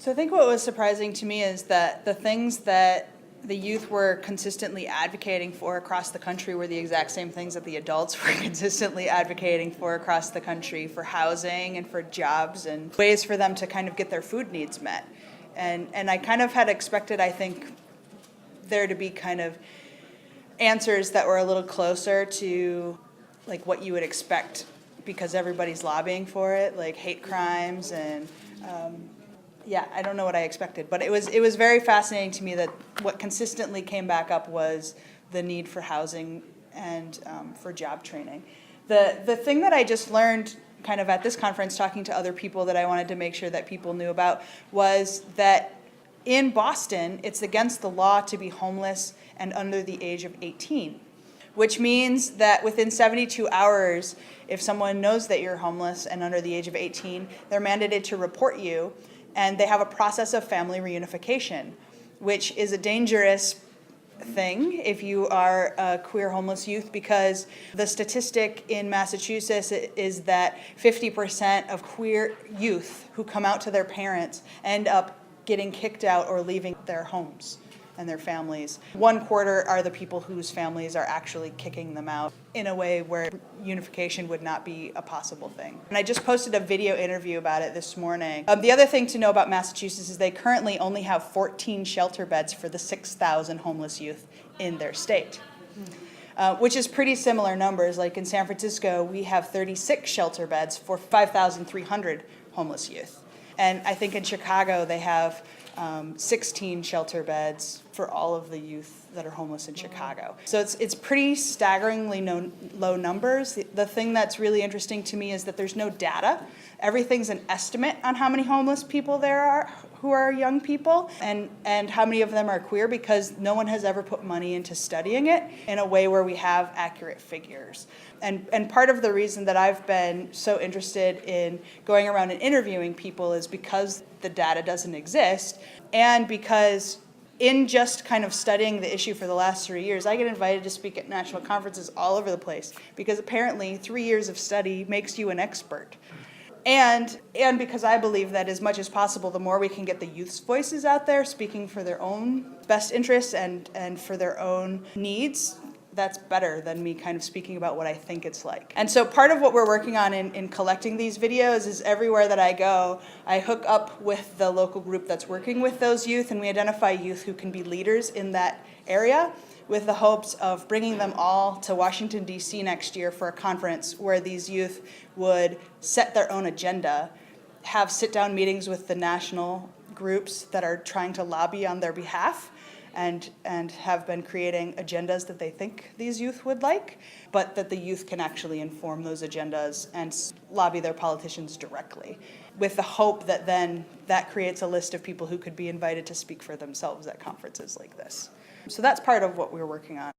So I think what was surprising to me is that the things that the youth were consistently advocating for across the country were the exact same things that the adults were consistently advocating for across the country, for housing and for jobs and ways for them to kind of get their food needs met. And I kind of had expected, I think, there to be kind of answers that were a little closer to like what you would expect because everybody's lobbying for it, like hate crimes and yeah, I don't know what I expected, but it was very fascinating to me that what consistently came back up was the need for housing and for job training. The thing that I just learned kind of at this conference, talking to other people that I wanted to make sure that people knew about, was that in Boston, it's against the law to be homeless and under the age of 18, which means that within 72 hours, if someone knows that you're homeless and under the age of 18, they're mandated to report you. And they have a process of family reunification, which is a dangerous thing if you are a queer homeless youth, because the statistic in Massachusetts is that 50% of queer youth who come out to their parents end up getting kicked out or leaving their homes and their families. 1/4 are the people whose families are actually kicking them out in a way where unification would not be a possible thing. And I just posted a video interview about it this morning. The other thing to know about Massachusetts is they currently only have 14 shelter beds for the 6,000 homeless youth in their state, which is pretty similar numbers. Like in San Francisco, we have 36 shelter beds for 5,300 homeless youth. And I think in Chicago, they have 16 shelter beds for all of the youth that are homeless in Chicago. So it's pretty staggeringly low numbers. The thing that's really interesting to me is that there's no data. Everything's an estimate on how many homeless people there are who are young people and how many of them are queer, because no one has ever put money into studying it in a way where we have accurate figures. And part of the reason that I've been so interested in going around and interviewing people is because the data doesn't exist, and because in just kind of studying the issue for the last 3 years, I get invited to speak at national conferences all over the place, because apparently 3 years of study makes you an expert. And because I believe that as much as possible, the more we can get the youth's voices out there speaking for their own best interests and for their own needs, that's better than me kind of speaking about what I think it's like. And so part of what we're working on in collecting these videos is everywhere that I go, I hook up with the local group that's working with those youth, and we identify youth who can be leaders in that area, with the hopes of bringing them all to Washington, D.C. next year for a conference where these youth would set their own agenda, have sit-down meetings with the national groups that are trying to lobby on their behalf, and have been creating agendas that they think these youth would like, but that the youth can actually inform those agendas and lobby their politicians directly, with the hope that then that creates a list of people who could be invited to speak for themselves at conferences like this. So that's part of what we're working on.